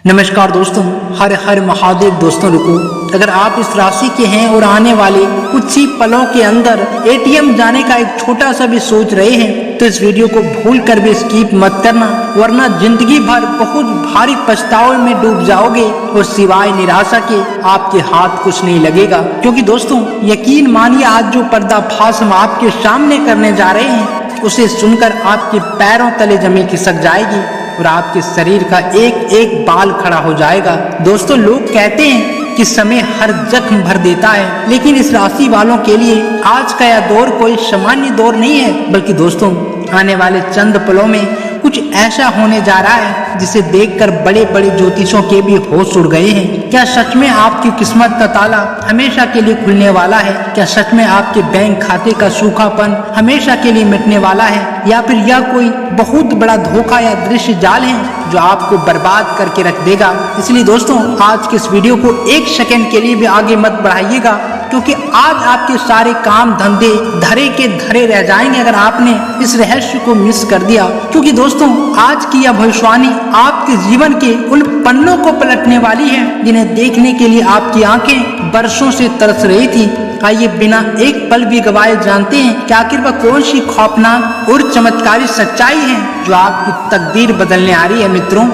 नमस्कार दोस्तों, हर हर महादेव। दोस्तों रुको, अगर आप इस राशि के हैं और आने वाले कुछ ही पलों के अंदर एटीएम जाने का एक छोटा सा भी सोच रहे हैं तो इस वीडियो को भूल कर भी स्किप मत करना, वरना जिंदगी भर बहुत भारी पछतावे में डूब जाओगे और सिवाय निराशा के आपके हाथ कुछ नहीं लगेगा। क्योंकि दोस्तों यकीन मानिए, आज जो पर्दाफाश हम आपके सामने करने जा रहे हैं उसे सुनकर आपके पैरों तले जमीन खिसक जाएगी और आपके शरीर का एक एक बाल खड़ा हो जाएगा। दोस्तों लोग कहते हैं कि समय हर जख्म भर देता है, लेकिन इस राशि वालों के लिए आज का यह दौर कोई सामान्य दौर नहीं है, बल्कि दोस्तों आने वाले चंद पलों में कुछ ऐसा होने जा रहा है जिसे देखकर बड़े बड़े ज्योतिषों के भी होश उड़ गए हैं। क्या सच में आपकी किस्मत का ताला हमेशा के लिए खुलने वाला है? क्या सच में आपके बैंक खाते का सूखापन हमेशा के लिए मिटने वाला है, या फिर यह कोई बहुत बड़ा धोखा या दृश्य जाल है जो आपको बर्बाद करके रख देगा? इसलिए दोस्तों आज के इस वीडियो को एक सेकंड के लिए भी आगे मत बढ़ाइएगा, क्योंकि आज आपके सारे काम धंधे धरे के धरे रह जाएंगे अगर आपने इस रहस्य को मिस कर दिया। क्योंकि दोस्तों आज की यह भविष्यवाणी आपके जीवन के उन पन्नों को पलटने वाली है जिन्हें देखने के लिए आपकी आंखें बरसों से तरस रही थी। आइए बिना एक पल भी गवाए जानते हैं कि आखिर वह कौन सी खौफनाक और चमत्कारी सच्चाई है जो आपकी तकदीर बदलने आ रही है। मित्रों,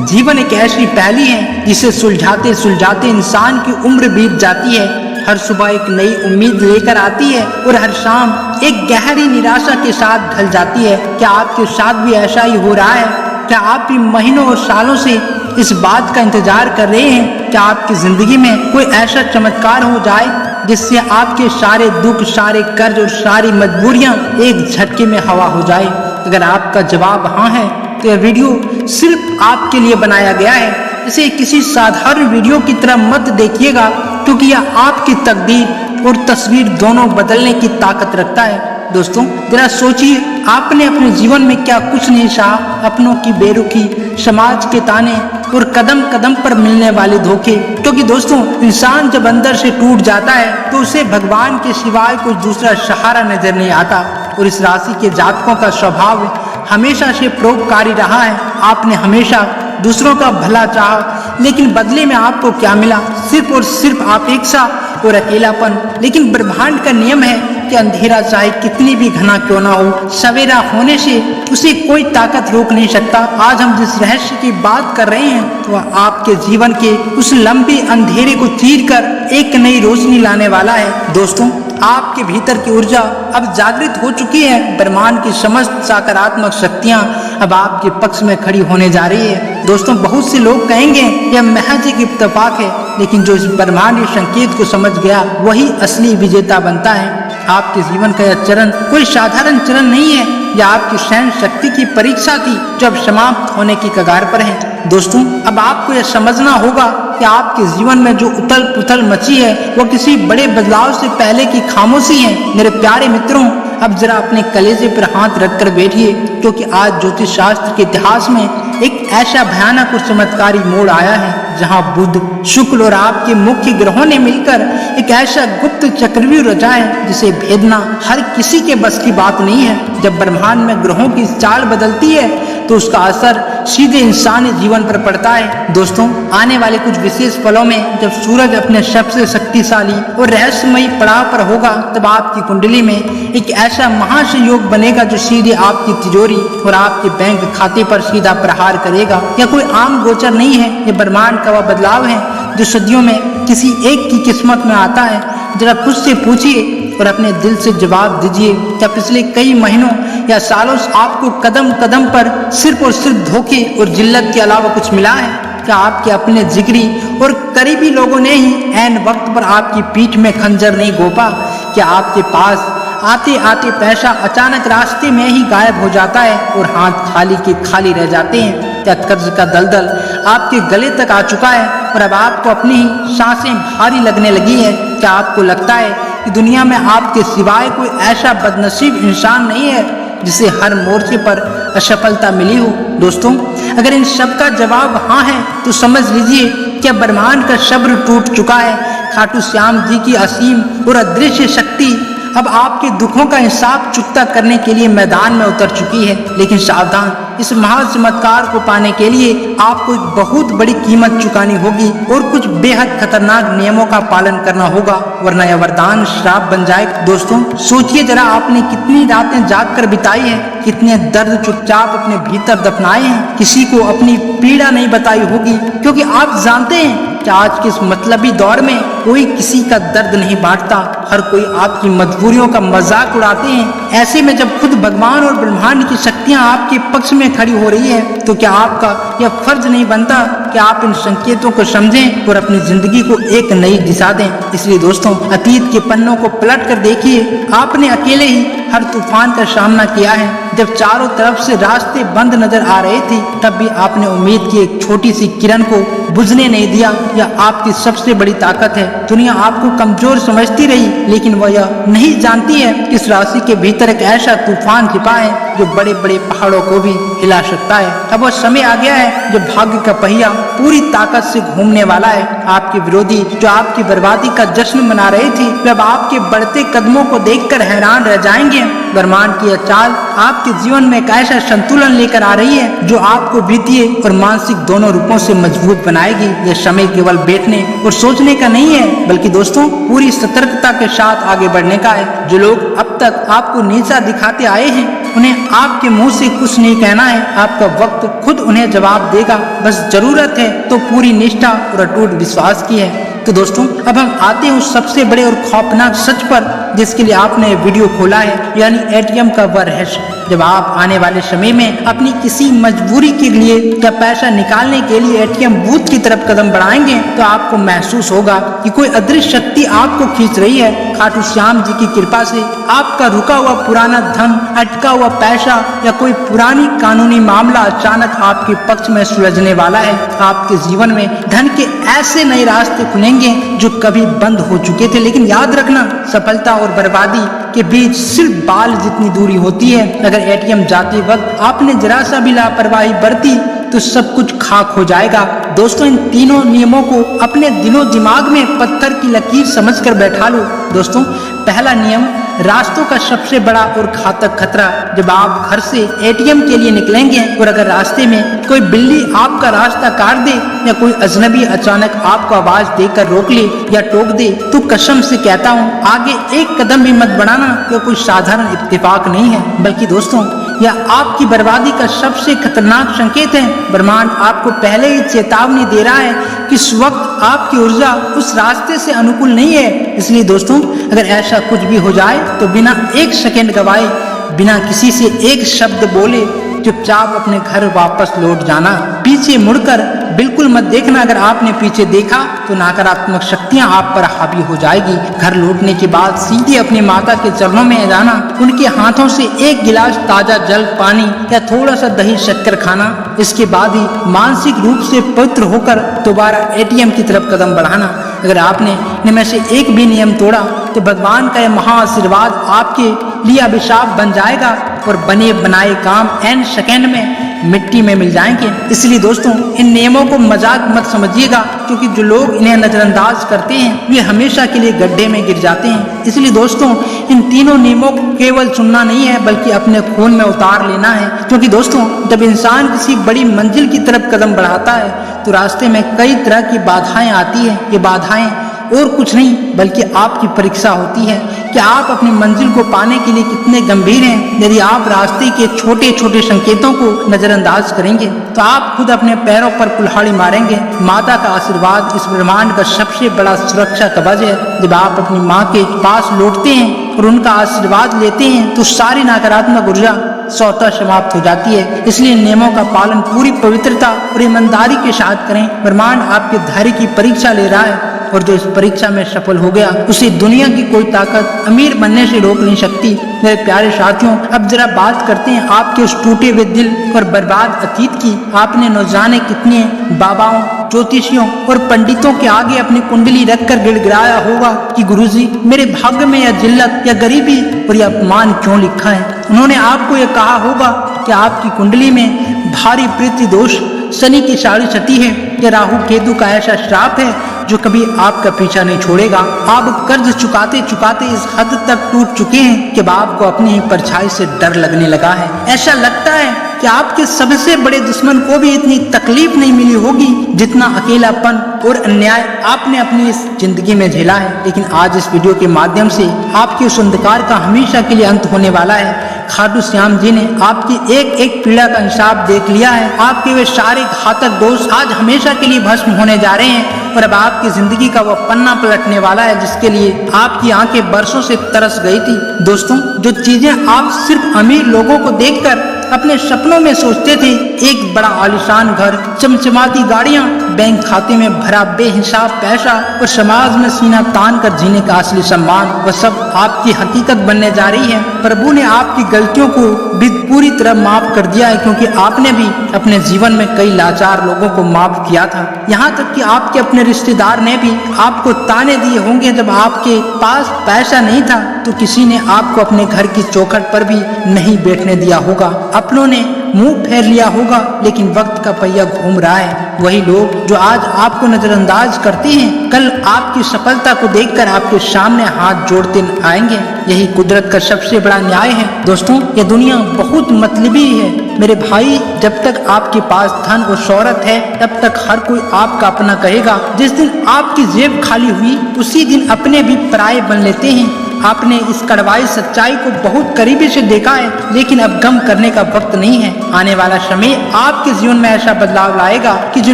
जीवन एक ऐसी पहेली है जिसे सुलझाते सुलझाते इंसान की उम्र बीत जाती है। हर सुबह एक नई उम्मीद लेकर आती है और हर शाम एक गहरी निराशा के साथ ढल जाती है। क्या आपके साथ भी ऐसा ही हो रहा है? क्या आप भी महीनों और सालों से इस बात का इंतजार कर रहे हैं कि आपकी जिंदगी में कोई ऐसा चमत्कार हो जाए जिससे आपके सारे दुख, सारे कर्ज और सारी मजबूरियां एक झटके में हवा हो जाए? अगर आपका जवाब हाँ है तो यह वीडियो सिर्फ आपके लिए बनाया गया है। इसे किसी साधारण वीडियो की तरह मत देखिएगा, क्योंकि यह आपकी तकदीर और तस्वीर दोनों बदलने की ताकत रखता है। दोस्तों जरा सोचिए, आपने अपने जीवन में क्या कुछ नहीं सहा? अपनों की बेरुखी, समाज के ताने और कदम कदम पर मिलने वाले धोखे। क्योंकि दोस्तों इंसान जब अंदर से टूट जाता है तो उसे भगवान के सिवाय कोई दूसरा सहारा नजर नहीं आता। और इस राशि के जातकों का स्वभाव हमेशा से परोपकारी रहा है। आपने हमेशा दूसरों का भला चाहा, लेकिन बदले में आपको क्या मिला? सिर्फ और सिर्फ अपेक्षा और अकेलापन। लेकिन ब्रह्मांड का नियम है कि अंधेरा चाहे कितनी भी घना क्यों ना हो, सवेरा होने से उसे कोई ताकत रोक नहीं सकता। आज हम जिस रहस्य की बात कर रहे हैं तो आपके जीवन के उस लंबे अंधेरे को चीर कर एक नई रोशनी लाने वाला है। दोस्तों आपके भीतर की ऊर्जा अब जागृत हो चुकी है। ब्रह्मांड की समस्त सकारात्मक शक्तियां अब आपके पक्ष में खड़ी होने जा रही है। दोस्तों बहुत से लोग कहेंगे यह महज एक इत्तेफाक है, लेकिन जो इस ब्रह्मांडीय संकेत को समझ गया वही असली विजेता बनता है। आपके जीवन का यह चरण कोई साधारण चरण नहीं है, यह आपकी सहन शक्ति की परीक्षा थी जो अब समाप्त होने की कगार पर है। दोस्तों अब आपको यह समझना होगा कि आपके जीवन में जो उथल पुथल मची है वो किसी बड़े बदलाव से पहले की खामोशी है। मेरे प्यारे मित्रों, अब जरा अपने कलेजे पर हाथ रखकर बैठिए, क्योंकि आज ज्योतिष शास्त्र के इतिहास में एक ऐसा भयानक और चमत्कारी मोड़ आया है जहां बुध, शुक्ल और आपके मुख्य ग्रहों ने मिलकर एक ऐसा गुप्त चक्रव्यूह रचा है जिसे भेदना हर किसी के बस की बात नहीं है। जब ब्रह्मांड में ग्रहों की चाल बदलती है तो उसका असर सीधे इंसानी जीवन पर पड़ता है। दोस्तों आने वाले कुछ विशेष पलों में जब सूरज अपने सबसे शक्तिशाली और रहस्यमयी पड़ाव पर होगा, तब आपकी कुंडली में एक ऐसा महासंयोग बनेगा जो सीधे आपकी तिजोरी और आपके बैंक खाते पर सीधा प्रहार करेगा। यह कोई आम गोचर नहीं है, यह ब्रह्मांड का वह बदलाव है जो सदियों में किसी एक की किस्मत में आता है। जरा खुद से पूछिए और अपने दिल से जवाब दीजिए, क्या पिछले कई महीनों या सालों से आपको कदम कदम पर सिर्फ और सिर्फ धोखे और जिल्लत के अलावा कुछ मिला है? क्या आपके अपने जिगरी और करीबी लोगों ने ही ऐन वक्त पर आपकी पीठ में खंजर नहीं घोंपा? क्या आपके पास आते आते पैसा अचानक रास्ते में ही गायब हो जाता है और हाथ खाली के खाली रह जाते हैं? क्या कर्ज का दलदल आपके गले तक आ चुका है और अब आपको अपनी ही सांसें भारी लगने लगी है? क्या आपको लगता है कि दुनिया में आपके सिवाय कोई ऐसा बदनसीब इंसान नहीं है जिसे हर मोर्चे पर असफलता मिली हो? दोस्तों अगर इन सब का जवाब हाँ है तो समझ लीजिए क्या ब्रह्मांड का सब्र टूट चुका है। खाटू श्याम जी की असीम और अदृश्य शक्ति अब आपके दुखों का हिसाब चुकता करने के लिए मैदान में उतर चुकी है। लेकिन सावधान, इस महा चमत्कार को पाने के लिए आपको एक बहुत बड़ी कीमत चुकानी होगी और कुछ बेहद खतरनाक नियमों का पालन करना होगा, वरना यह वरदान श्राप बन जाए। दोस्तों सोचिए जरा, आपने कितनी रातें जाग कर बिताई है, कितने दर्द चुपचाप अपने भीतर दफनाए हैं, किसी को अपनी पीड़ा नहीं बताई होगी, क्योंकि आप जानते हैं कि आज के इस मतलबी दौर में कोई किसी का दर्द नहीं बांटता, हर कोई आपकी मजबूरियों का मजाक उड़ाते हैं। ऐसे में जब खुद भगवान और ब्रह्मांड की शक्तियां आपके पक्ष में खड़ी हो रही है, तो क्या आपका यह फर्ज नहीं बनता कि आप इन संकेतों को समझें और अपनी जिंदगी को एक नई दिशा दें। इसलिए दोस्तों, अतीत के पन्नों को पलट कर देखिए, आपने अकेले ही हर तूफान का सामना किया है। जब चारों तरफ से रास्ते बंद नजर आ रहे थे, तब भी आपने उम्मीद की एक छोटी सी किरण को बुझने नहीं दिया। यह आपकी सबसे बड़ी ताकत है। दुनिया आपको कमजोर समझती रही, लेकिन वह यह नहीं जानती है कि इस राशि के भीतर एक ऐसा तूफान छिपा है जो बड़े बड़े पहाड़ों को भी हिला सकता है। अब वह समय आ गया है जब भाग्य का पहिया पूरी ताकत से घूमने वाला है। आपके विरोधी जो आपकी बर्बादी का जश्न मना रहे थे, जब आपके बढ़ते कदमों को देखकर हैरान रह जाएंगे। ब्रह्मांड की यह चाल आपके जीवन में एक ऐसा संतुलन लेकर आ रही है जो आपको वित्तीय और मानसिक दोनों रूपों से मजबूत बनाएगी। यह समय केवल बैठने और सोचने का नहीं है, बल्कि दोस्तों पूरी सतर्कता के साथ आगे बढ़ने का है। जो लोग अब तक आपको नीचा दिखाते आए हैं, उन्हें आपके मुंह से कुछ नहीं कहना है, आपका वक्त खुद उन्हें जवाब देगा। बस जरूरत है तो पूरी निष्ठा और अटूट विश्वास की है। तो दोस्तों, अब हम आते हैं उस सबसे बड़े और खौफनाक सच पर जिसके लिए आपने वीडियो खोला है, यानी एटीएम का वह रहस्य। जब आप आने वाले समय में अपनी किसी मजबूरी के लिए या पैसा निकालने के लिए एटीएम बूथ की तरफ कदम बढ़ाएंगे, तो आपको महसूस होगा कि कोई अदृश्य शक्ति आपको खींच रही है। खाटू श्याम जी की कृपा से आपका रुका हुआ पुराना धन, अटका हुआ पैसा या कोई पुरानी कानूनी मामला अचानक आपके पक्ष में सुलझने वाला है। आपके जीवन में धन के ऐसे नए रास्ते खुलेंगे जो कभी बंद हो चुके थे। लेकिन याद रखना, सफलता और बर्बादी के बीच सिर्फ बाल जितनी दूरी होती है। अगर एटीएम जाते वक्त आपने जरा सा भी लापरवाही बरती तो सब कुछ खाक हो जाएगा। दोस्तों, इन तीनों नियमों को अपने दिलो दिमाग में पत्थर की लकीर समझकर बैठा लो। दोस्तों, पहला नियम, रास्तों का सबसे बड़ा और घातक खतरा। जब आप घर से एटीएम के लिए निकलेंगे और अगर रास्ते में कोई बिल्ली आपका रास्ता काट दे या कोई अजनबी अचानक आपको आवाज देकर रोक ले या टोक दे, तो कसम से कहता हूँ, आगे एक कदम भी मत बढ़ाना। यह कोई साधारण इत्तेफाक नहीं है, बल्कि दोस्तों यह आपकी बर्बादी का सबसे खतरनाक संकेत है। ब्रह्मांड आपको पहले ही चेतावनी दे रहा है कि इस वक्त आपकी ऊर्जा उस रास्ते से अनुकूल नहीं है। इसलिए दोस्तों, अगर ऐसा कुछ भी हो जाए तो बिना एक सेकंड गवाए, बिना किसी से एक शब्द बोले चुपचाप अपने घर वापस लौट जाना। पीछे मुड़कर बिल्कुल मत देखना। अगर आपने पीछे देखा तो नकारात्मक शक्तियां आप पर हावी हो जाएगी। घर लौटने के बाद सीधे अपनी माता के चरणों में जाना, उनके हाथों से एक गिलास ताजा जल, पानी या थोड़ा सा दही शक्कर खाना। इसके बाद ही मानसिक रूप से पवित्र होकर दोबारा एटीएम की तरफ कदम बढ़ाना। अगर आपने इनमें से एक भी नियम तोड़ा तो भगवान का यह महा आशीर्वाद आपके लिए अभिशाप बन जाएगा और बने बनाए काम एन सेकेंड में मिट्टी में मिल जाएंगे। इसलिए दोस्तों, इन नियमों को मजाक मत समझिएगा, क्योंकि जो लोग इन्हें नजरअंदाज करते हैं वे हमेशा के लिए गड्ढे में गिर जाते हैं। इसलिए दोस्तों, इन तीनों नियमों को केवल सुनना नहीं है, बल्कि अपने खून में उतार लेना है। क्योंकि दोस्तों, जब इंसान किसी बड़ी मंजिल की तरफ कदम बढ़ाता है तो रास्ते में कई तरह की बाधाएं आती है। ये बाधाएं और कुछ नहीं बल्कि आपकी परीक्षा होती है कि आप अपनी मंजिल को पाने के लिए कितने गंभीर हैं। यदि आप रास्ते के छोटे छोटे संकेतों को नजरअंदाज करेंगे तो आप खुद अपने पैरों पर कुल्हाड़ी मारेंगे। माता का आशीर्वाद इस ब्रह्मांड का सबसे बड़ा सुरक्षा कवच है। जब आप अपनी माँ के पास लौटते हैं और उनका आशीर्वाद लेते हैं तो सारी नकारात्मक ऊर्जा स्वतः समाप्त हो जाती है। इसलिए नियमों का पालन पूरी पवित्रता और ईमानदारी के साथ करें। ब्रह्मांड आपके धैर्य की परीक्षा ले रहा है और जो इस परीक्षा में सफल हो गया उसे दुनिया की कोई ताकत अमीर बनने से रोक नहीं सकती। मेरे प्यारे साथियों, अब जरा बात करते हैं आपके उस टूटे हुए दिल और बर्बाद अतीत की। आपने न जाने कितने बाबाओं, ज्योतिषियों और पंडितों के आगे अपनी कुंडली रखकर गिड़गिड़ाया होगा कि गुरुजी, मेरे भाग्य में यह जिल्लत या गरीबी और यह अपमान क्यों लिखा है। उन्होंने आपको यह कहा होगा कि आपकी कुंडली में भारी प्रीति दोष, शनि की साढ़े क्षति है या राहु केतु का ऐसा श्राप है जो कभी आपका पीछा नहीं छोड़ेगा। आप कर्ज चुकाते चुकाते इस हद तक टूट चुके हैं कि अब आपको अपनी ही परछाई से डर लगने लगा है। ऐसा लगता है कि आपके सबसे बड़े दुश्मन को भी इतनी तकलीफ नहीं मिली होगी जितना अकेलापन और अन्याय आपने अपनी इस जिंदगी में झेला है। लेकिन आज इस वीडियो के माध्यम से आपके उस अंधकार का हमेशा के लिए अंत होने वाला है। खाटू श्याम जी ने आपकी एक एक पीड़ा का इंसाफ देख लिया है। आपके वे सारे घातक दोस्त आज हमेशा के लिए भस्म होने जा रहे हैं और अब आपकी जिंदगी का वो पन्ना पलटने वाला है जिसके लिए आपकी आंखें बरसों से तरस गई थी। दोस्तों, जो चीजें आप सिर्फ अमीर लोगों को देखकर अपने सपनों में सोचते थे, एक बड़ा आलीशान घर, चमचमाती गाड़ियां, बैंक खाते में भरा बेहिसाब पैसा और समाज में सीना तान कर जीने का असली सम्मान, वह सब आपकी हकीकत बनने जा रही है। प्रभु ने आपकी गलतियों को भी पूरी तरह माफ कर दिया है, क्योंकि आपने भी अपने जीवन में कई लाचार लोगों को माफ किया था। यहाँ तक कि आपके अपने रिश्तेदार ने भी आपको ताने दिए होंगे जब आपके पास पैसा नहीं था, तो किसी ने आपको अपने घर की चौखट पर भी नहीं बैठने दिया होगा। अपनों ने मुंह फेर लिया होगा, लेकिन वक्त का पहिया घूम रहा है। वही लोग जो आज आपको नजरअंदाज करते हैं, कल आपकी सफलता को देखकर आपके सामने हाथ जोड़ते आएंगे। यही कुदरत का सबसे बड़ा न्याय है। दोस्तों, ये दुनिया बहुत मतलबी है मेरे भाई। जब तक आपके पास धन और शोहरत है, तब तक हर कोई आपका अपना कहेगा। जिस दिन आपकी जेब खाली हुई, उसी दिन अपने भी पराये बन लेते हैं। आपने इस कड़वाई सच्चाई को बहुत करीबी से देखा है, लेकिन अब गम करने का वक्त नहीं है। आने वाला समय आपके जीवन में ऐसा बदलाव लाएगा कि जो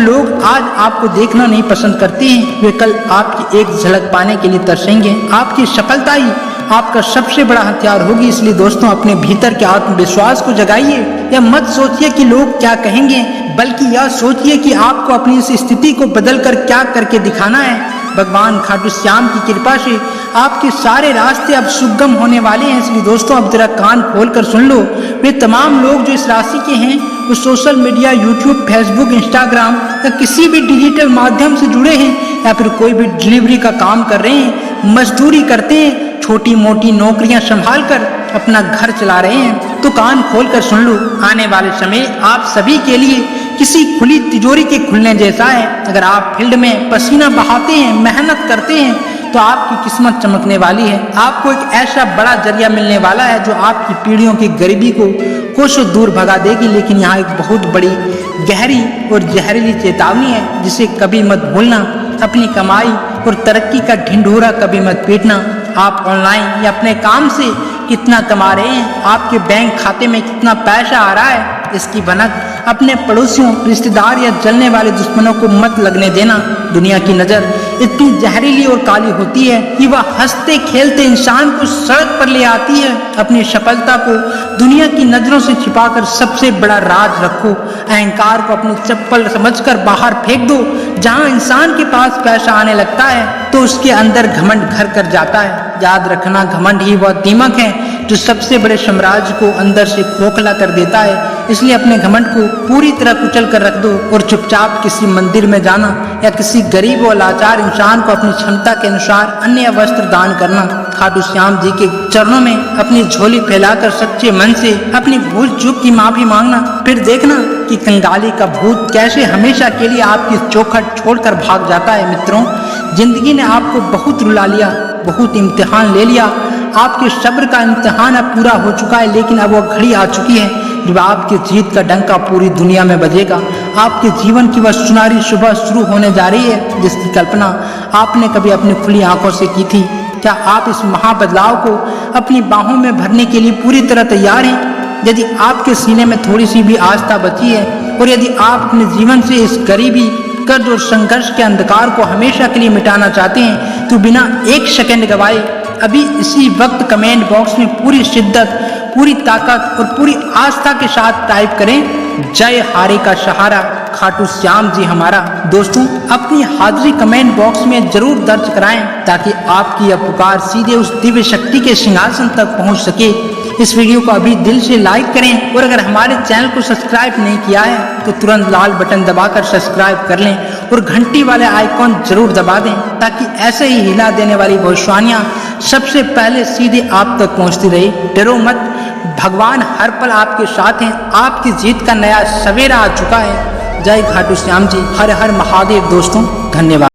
लोग आज आपको देखना नहीं पसंद करते हैं, वे कल आपकी एक झलक पाने के लिए तरसेंगे। आपकी सफलता ही आपका सबसे बड़ा हथियार होगी। इसलिए दोस्तों, अपने भीतर के आत्मविश्वास को जगाइए। या मत सोचिए कि लोग क्या कहेंगे, बल्कि यह सोचिए कि आपको अपनी इस स्थिति को बदलकर क्या करके दिखाना है। भगवान खाटू श्याम की कृपा से आपके सारे रास्ते अब सुगम होने वाले हैं। इसलिए दोस्तों, अब जरा कान खोलकर सुन लो। वे तमाम लोग जो इस राशि के हैं, वो social media, YouTube, Facebook, Instagram या किसी भी डिजिटल माध्यम से जुड़े हैं, या फिर कोई भी डिलीवरी का काम कर रहे हैं, मजदूरी करते हैं, छोटी मोटी नौकरियां संभाल कर अपना घर चला रहे हैं, तो कान खोलकर सुन लो। आने वाले समय आप सभी के लिए किसी खुली तिजोरी के खुलने जैसा है। अगर आप फील्ड में पसीना बहाते हैं, मेहनत करते हैं, तो आपकी किस्मत चमकने वाली है। आपको एक ऐसा बड़ा जरिया मिलने वाला है जो आपकी पीढ़ियों की गरीबी को कोसों दूर भगा देगी। लेकिन यहाँ एक बहुत बड़ी गहरी और जहरीली चेतावनी है, जिसे कभी मत भूलना। अपनी कमाई और तरक्की का ढिंढोरा कभी मत पीटना। आप ऑनलाइन या अपने काम से कितना कमा रहे हैं, आपके बैंक खाते में कितना पैसा आ रहा है, इसकी भनक अपने पड़ोसियों, रिश्तेदार या जलने वाले दुश्मनों को मत लगने देना। दुनिया की नजर इतनी जहरीली और काली होती है कि वह हंसते खेलते इंसान को सड़क पर ले आती है। अपनी सफलता को दुनिया की नजरों से छिपाकर सबसे बड़ा राज रखो। अहंकार को अपनी चप्पल समझकर बाहर फेंक दो। जहां इंसान के पास पैसा आने लगता है, तो उसके अंदर घमंड घर कर जाता है। याद रखना, घमंड ही वह दीमक है जो सबसे बड़े साम्राज्य को अंदर से खोखला कर देता है। इसलिए अपने घमंड को पूरी तरह कुचल कर रख दो और चुपचाप किसी मंदिर में जाना या किसी गरीब और लाचार इंसान को अपनी क्षमता के अनुसार अन्य वस्त्र दान करना। खाटू श्याम जी के चरणों में अपनी झोली फैलाकर सच्चे मन से अपनी भूल चूक की माफी मांगना। फिर देखना कि कंगाली का भूत कैसे हमेशा के लिए आपकी चौखट छोड़कर भाग जाता है। मित्रों, जिंदगी ने आपको बहुत रुला लिया, बहुत इम्तिहान ले लिया। आपके सब्र का इम्तिहान अब पूरा हो चुका है, लेकिन अब वो घड़ी आ चुकी है जब आपकी जीत का डंका पूरी दुनिया में बजेगा। आपके जीवन की वह सुनहरी सुबह शुरू होने जा रही है, जिसकी कल्पना आपने कभी अपनी खुली आंखों से की थी। क्या आप इस महाबदलाव को अपनी बाहों में भरने के लिए पूरी तरह तैयार हैं? यदि आपके सीने में थोड़ी सी भी आस्था बची है, और यदि आप अपने जीवन से इस गरीबी, कर्ज और संघर्ष के अंधकार को हमेशा के लिए मिटाना चाहते हैं, तो बिना एक सेकंड गवाए अभी इसी वक्त कमेंट बॉक्स में पूरी शिद्दत, पूरी ताकत और पूरी आस्था के साथ टाइप करें, जय हारे का सहारा, खाटू श्याम जी हमारा। दोस्तों, अपनी हाजिरी कमेंट बॉक्स में जरूर दर्ज कराएं, ताकि आपकी यह पुकार सीधे उस दिव्य शक्ति के सिंहासन तक पहुंच सके। इस वीडियो को अभी दिल से लाइक करें, और अगर हमारे चैनल को सब्सक्राइब नहीं किया है, तो तुरंत लाल बटन दबाकर सब्सक्राइब कर लें और घंटी वाले आइकॉन जरूर दबा दें, ताकि ऐसे ही हिला देने वाली भविष्यवाणियां सबसे पहले सीधे आप तक पहुंचती रही। डरो मत, भगवान हर पल आपके साथ हैं। आपकी जीत का नया सवेरा आ चुका है। जय खाटू श्याम जी, हर हर महादेव। दोस्तों, धन्यवाद।